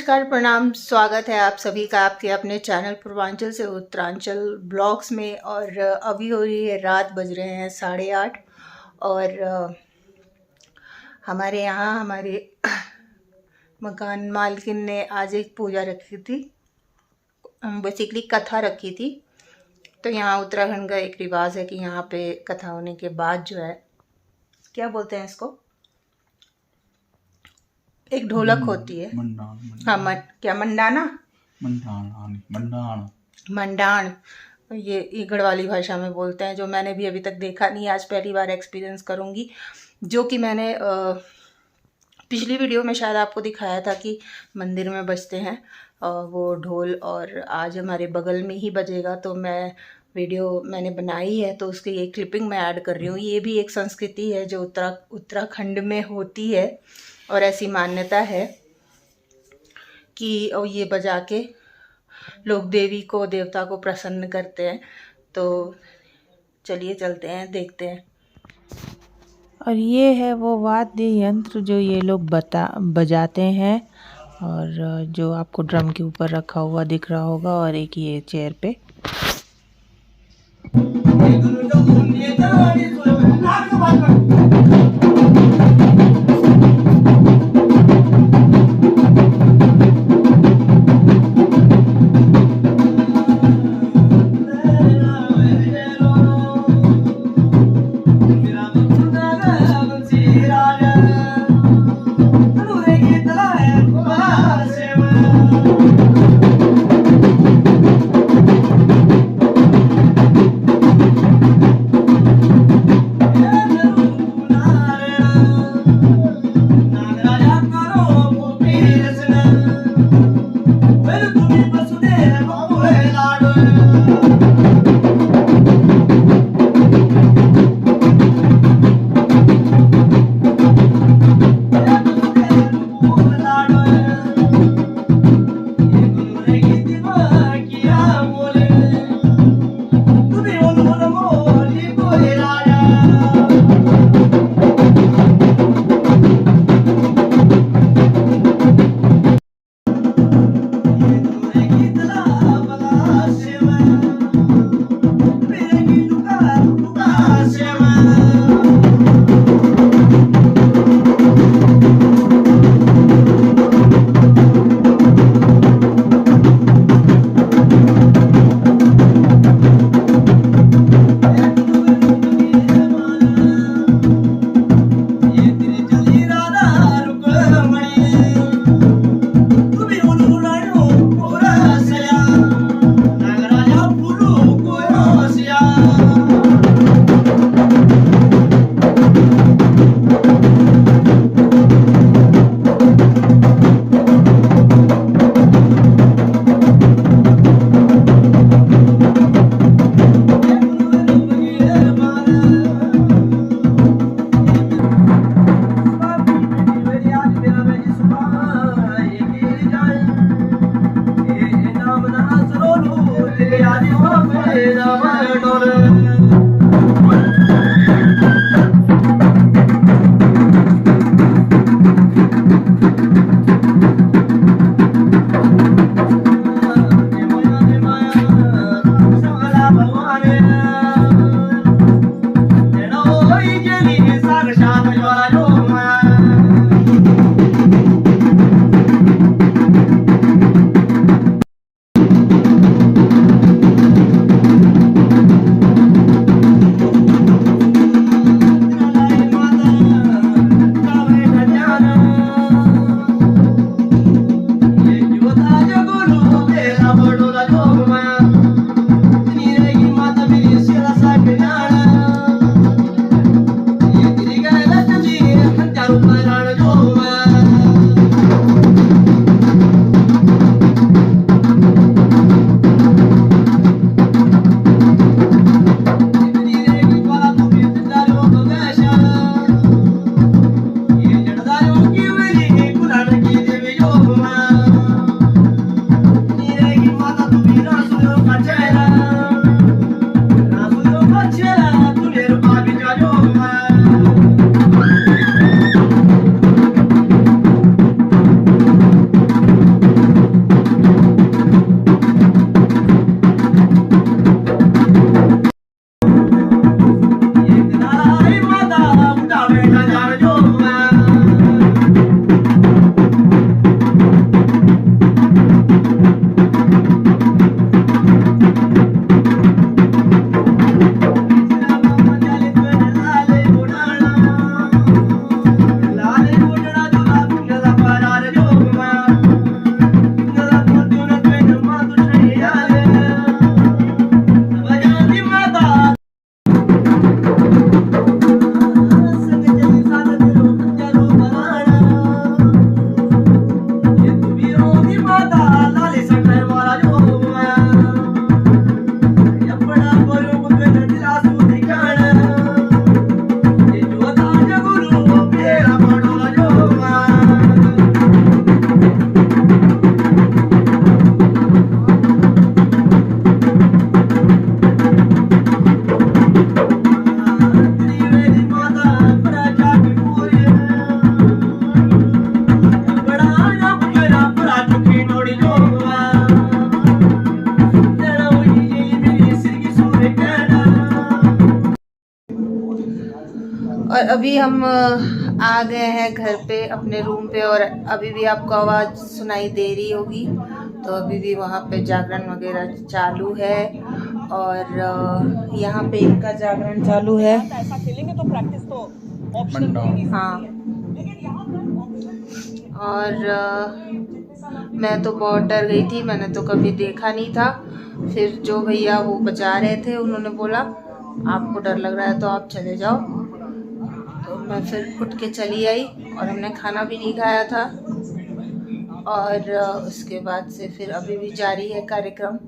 नमस्कार, प्रणाम, स्वागत है आप सभी का आपके अपने चैनल पूर्वांचल से उत्तरांचल ब्लॉग्स में। और अभी हो रही है रात, बज रहे हैं 8:30 और हमारे यहाँ हमारे मकान मालकिन ने आज एक पूजा रखी थी, बेसिकली कथा रखी थी। तो यहाँ उत्तराखंड का एक रिवाज है कि यहाँ पे कथा होने के बाद जो है, क्या बोलते हैं इसको, एक ढोलक होती है। हाँ, क्या मंडाना, मंडाण, ये गढ़वाली भाषा में बोलते हैं, जो मैंने भी अभी तक देखा नहीं, आज पहली बार एक्सपीरियंस करूँगी। जो कि मैंने पिछली वीडियो में शायद आपको दिखाया था कि मंदिर में बजते हैं वो ढोल, और आज हमारे बगल में ही बजेगा। तो मैं वीडियो मैंने बनाई है, तो उसकी एक क्लिपिंग मैं ऐड कर रही हूँ। ये भी एक संस्कृति है जो उत्तराखंड में होती है, और ऐसी मान्यता है कि ये बजा के लोग देवी को, देवता को प्रसन्न करते हैं। तो चलिए चलते हैं, देखते हैं। और ये है वो वाद्य यंत्र जो ये लोग बजाते हैं, और जो आपको ड्रम के ऊपर रखा हुआ दिख रहा होगा, और एक ये चेयर पे। नाम ना सुनो, तेरे याद हो मेरा। और अभी हम आ गए हैं घर पे, अपने रूम पे, और अभी भी आपको आवाज़ सुनाई दे रही होगी। तो अभी भी वहाँ पे जागरण वगैरह चालू है, और यहाँ पे इनका जागरण चालू है। ऐसा खेलेंगे तो प्रैक्टिस तो ऑप्शनल। हाँ, और मैं तो बहुत डर गई थी, मैंने तो कभी देखा नहीं था। फिर जो भैया वो बचा रहे थे, उन्होंने बोला आपको डर लग रहा है तो आप चले जाओ। तो मैं फिर उठ के चली आई, और हमने खाना भी नहीं खाया था। और उसके बाद से फिर अभी भी जारी है कार्यक्रम।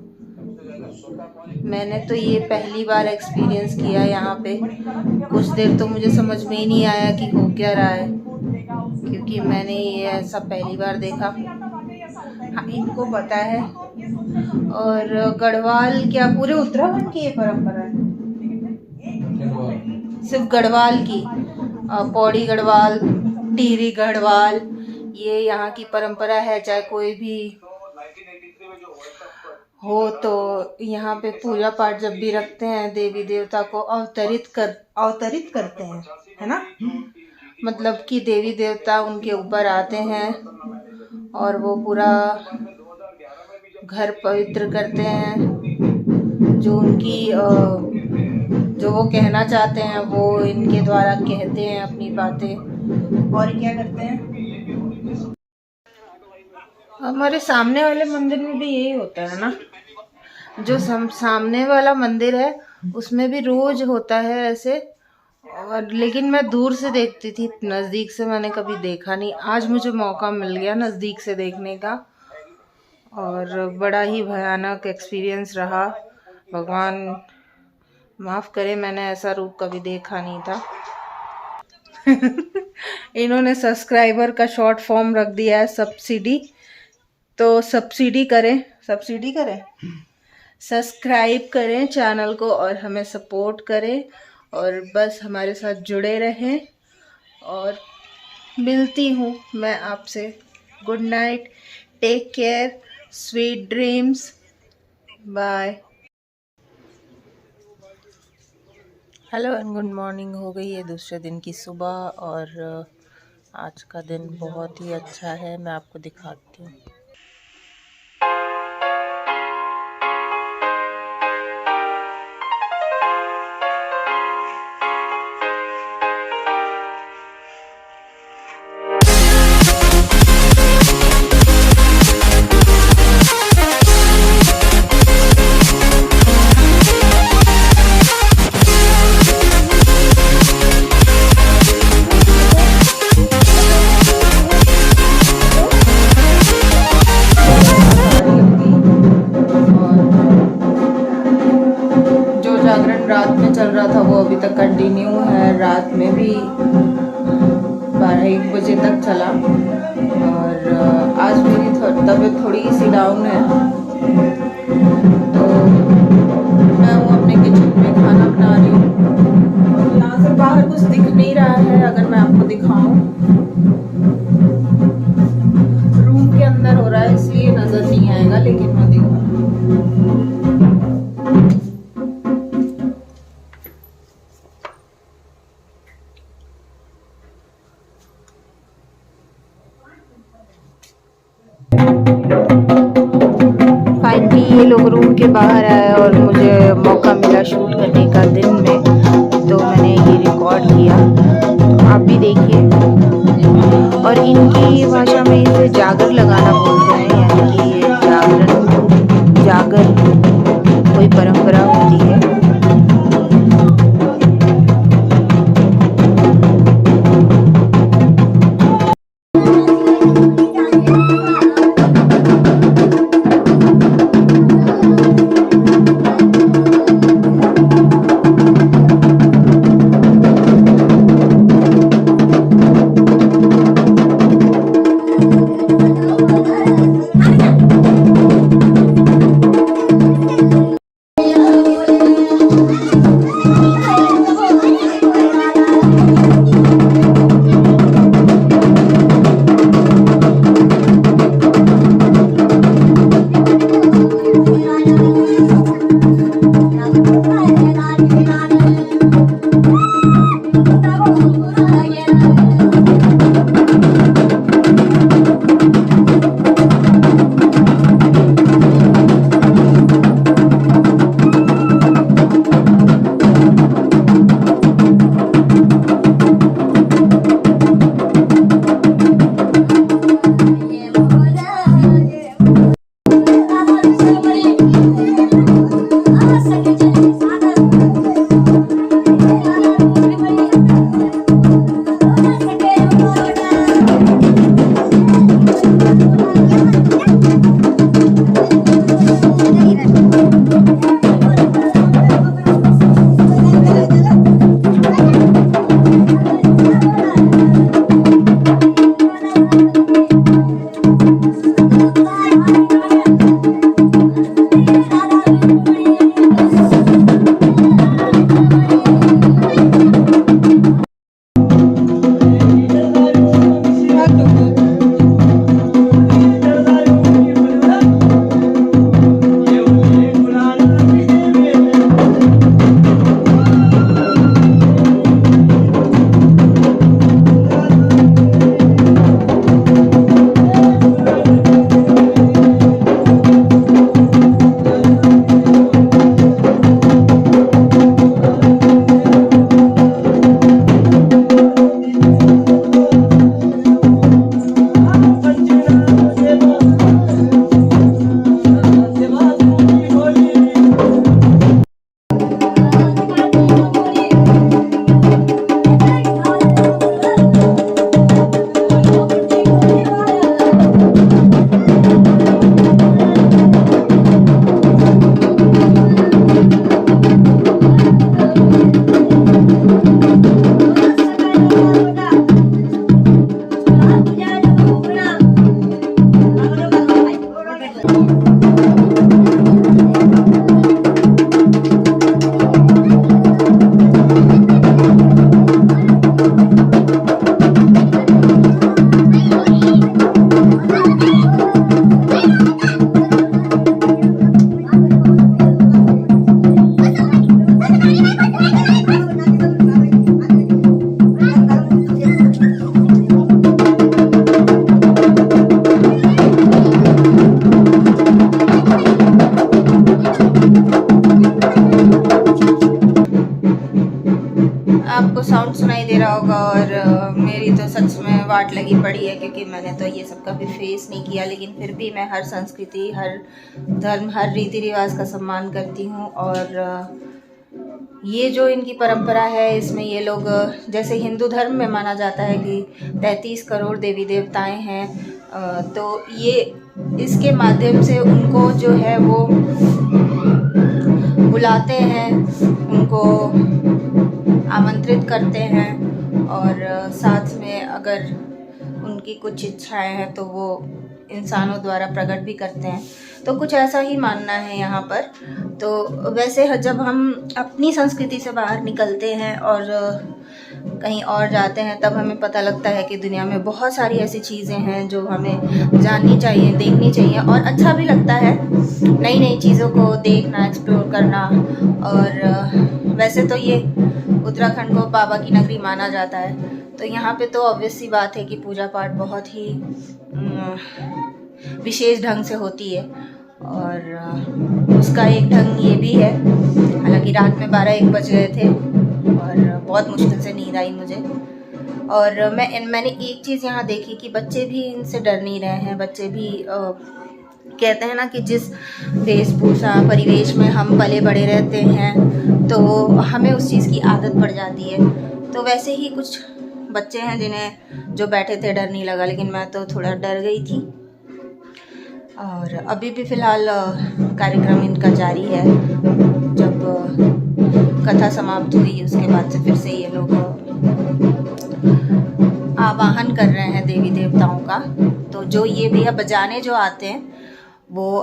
मैंने तो ये पहली बार एक्सपीरियंस किया यहाँ पे। कुछ देर तो मुझे समझ में ही नहीं आया कि हो क्या रहा है, क्योंकि मैंने ये ऐसा पहली बार देखा। हाँ, इनको पता है। और गढ़वाल क्या पूरे उत्तराखंड की ये परंपरा है? सिर्फ गढ़वाल की? पौड़ी गढ़वाल, टिहरी गढ़वाल, ये यहाँ की परंपरा है। चाहे कोई भी हो, तो यहाँ पे पूजा पाठ जब भी रखते हैं, देवी देवता को अवतरित करते हैं, है ना? मतलब कि देवी देवता उनके ऊपर आते हैं और वो पूरा घर पवित्र करते हैं। जो उनकी जो वो कहना चाहते हैं वो इनके द्वारा कहते हैं अपनी बातें। और क्या करते हैं, हमारे सामने वाले मंदिर में भी यही होता है ना। जो सामने वाला मंदिर है उसमें भी रोज होता है ऐसे, और लेकिन मैं दूर से देखती थी, नज़दीक से मैंने कभी देखा नहीं। आज मुझे मौका मिल गया नज़दीक से देखने का, और बड़ा ही भयानक एक्सपीरियंस रहा। भगवान माफ़ करे, मैंने ऐसा रूप कभी देखा नहीं था। इन्होंने सब्सक्राइबर का शॉर्ट फॉर्म रख दिया है सब्सिडी। तो सब्सिडी करें, सब्सक्राइब करें चैनल को और हमें सपोर्ट करें, और बस हमारे साथ जुड़े रहें। और मिलती हूँ मैं आपसे। Good night, take care, sweet dreams, bye. Hello and good morning. हो गई है दूसरे दिन की सुबह, और आज का दिन बहुत ही अच्छा है। मैं आपको दिखाती हूँ। रात में चल रहा था वो अभी तक कंटिन्यू है। रात में भी 12-1 बजे तक चला, और आज मेरी तबीयत थोड़ी सी डाउन है, तो मैं हूँ अपने किचन में खाना बना रही हूँ। यहाँ से बाहर कुछ दिख नहीं रहा है, अगर मैं आपको दिखाऊं। रूम के अंदर हो रहा है इसलिए नज़र नहीं आएगा, लेकिन मैं दिखा। फाइनली ये लोग रूम के बाहर आए और मुझे मौका मिला शूट करने का दिन में, तो मैंने ये रिकॉर्ड किया। आप भी देखिए। और इनकी भाषा में इसे जागर लगाना बोलते हैं, यानी कि ये जागर कोई परंपरा होती है। आपको साउंड सुनाई दे रहा होगा और मेरी तो सच में वाट लगी पड़ी है, क्योंकि मैंने तो ये सब कभी फेस नहीं किया, लेकिन फिर भी मैं हर संस्कृति, हर धर्म, हर रीति रिवाज का सम्मान करती हूँ। और ये जो इनकी परंपरा है, इसमें ये लोग, जैसे हिंदू धर्म में माना जाता है कि 33 करोड़ देवी देवताएं हैं, तो ये इसके माध्यम से उनको जो है वो बुलाते हैं, उनको आमंत्रित करते हैं, और साथ में अगर उनकी कुछ इच्छाएं हैं तो वो इंसानों द्वारा प्रकट भी करते हैं। तो कुछ ऐसा ही मानना है यहाँ पर। तो वैसे जब हम अपनी संस्कृति से बाहर निकलते हैं और कहीं और जाते हैं, तब हमें पता लगता है कि दुनिया में बहुत सारी ऐसी चीज़ें हैं जो हमें जाननी चाहिए, देखनी चाहिए, और अच्छा भी लगता है नई नई चीज़ों को देखना, एक्सप्लोर करना। और वैसे तो ये उत्तराखंड को बाबा की नगरी माना जाता है, तो यहाँ पे तो ऑब्वियस सी बात है कि पूजा पाठ बहुत ही विशेष ढंग से होती है। और उसका एक ढंग ये भी है, हालांकि रात में 12-1 बज गए थे और बहुत मुश्किल से नींद आई मुझे। और मैंने एक चीज़ यहाँ देखी कि बच्चे भी इनसे डर नहीं रहे हैं। बच्चे भी कहते हैं ना कि जिस वेशभूषा परिवेश में हम पले बड़े रहते हैं तो हमें उस चीज़ की आदत पड़ जाती है। तो वैसे ही कुछ बच्चे हैं जिन्हें जो बैठे थे डर नहीं लगा, लेकिन मैं तो थोड़ा डर गई थी। और अभी भी फ़िलहाल कार्यक्रम इनका जारी है। जब कथा समाप्त हुई उसके बाद से फिर से ये लोग आवाहन कर रहे हैं देवी देवताओं का। तो जो ये भैया बजाने जो आते हैं वो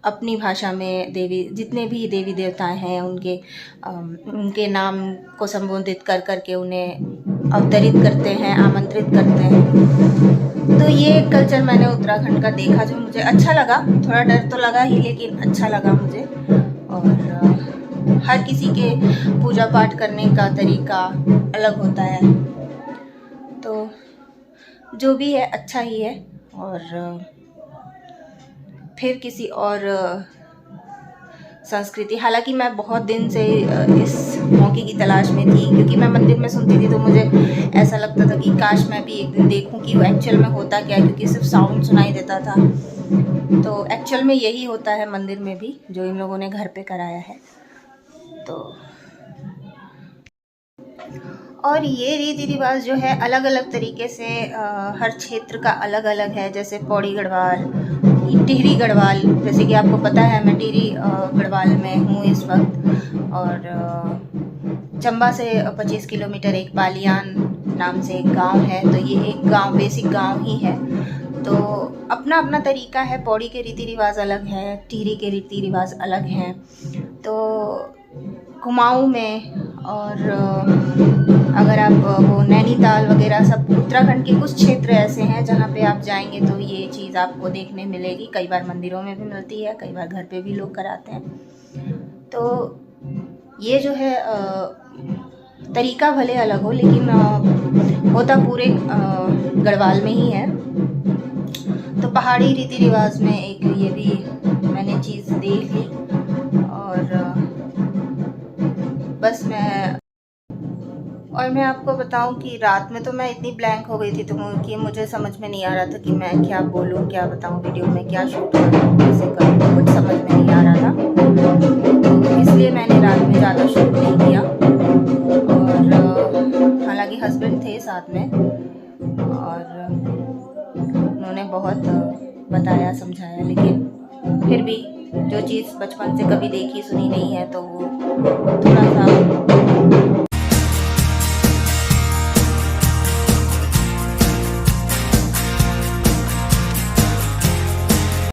अपनी भाषा में जितने भी देवी देवताएं हैं उनके नाम को संबोधित कर करके उन्हें अवतरित करते हैं, आमंत्रित करते हैं। तो ये कल्चर मैंने उत्तराखंड का देखा, जो मुझे अच्छा लगा। थोड़ा डर तो लगा ही, लेकिन अच्छा लगा मुझे। और हर किसी के पूजा पाठ करने का तरीका अलग होता है, तो जो भी है अच्छा ही है। और फिर किसी और संस्कृति, हालांकि मैं बहुत दिन से इस मौके की तलाश में थी, क्योंकि मैं मंदिर में सुनती थी तो मुझे ऐसा लगता था कि काश मैं भी एक दिन देखूं कि वो एक्चुअल में होता क्या है, क्योंकि सिर्फ साउंड सुनाई देता था। तो एक्चुअल में यही होता है मंदिर में भी, जो इन लोगों ने घर पे कराया है। तो और ये रीति रिवाज जो है अलग अलग तरीके से हर क्षेत्र का अलग अलग है। जैसे पौड़ी गढ़वाल, टिहरी गढ़वाल, जैसे कि आपको पता है मैं टिहरी गढ़वाल में हूँ इस वक्त। और चंबा से 25 किलोमीटर एक बालियान नाम से एक गांव है, तो ये एक गांव, बेसिक गांव ही है। तो अपना अपना तरीका है। पौड़ी के रीति रिवाज अलग है, टिहरी के रीति रिवाज अलग हैं। तो कुमाऊं में, और अगर आप वो नैनीताल वगैरह, सब उत्तराखंड के कुछ क्षेत्र ऐसे हैं जहाँ पे आप जाएंगे तो ये चीज़ आपको देखने मिलेगी। कई बार मंदिरों में भी मिलती है, कई बार घर पे भी लोग कराते हैं। तो ये जो है तरीका भले अलग हो, लेकिन होता पूरे गढ़वाल में ही है। तो पहाड़ी रीति रिवाज में एक ये भी मैंने चीज़ देख ली। और बस मैं आपको बताऊं कि रात में तो मैं इतनी ब्लैंक हो गई थी तो कि मुझे समझ में नहीं आ रहा था कि मैं क्या बोलूं, क्या बताऊं, वीडियो में क्या शूट करूं, कैसे करूं, कुछ समझ में नहीं आ रहा था। तो इसलिए मैंने रात में ज़्यादा शूट नहीं किया। और हालांकि हस्बैंड थे साथ में और उन्होंने बहुत बताया, समझाया, लेकिन फिर भी जो चीज़ बचपन से कभी देखी सुनी नहीं है तो वो थोड़ा सा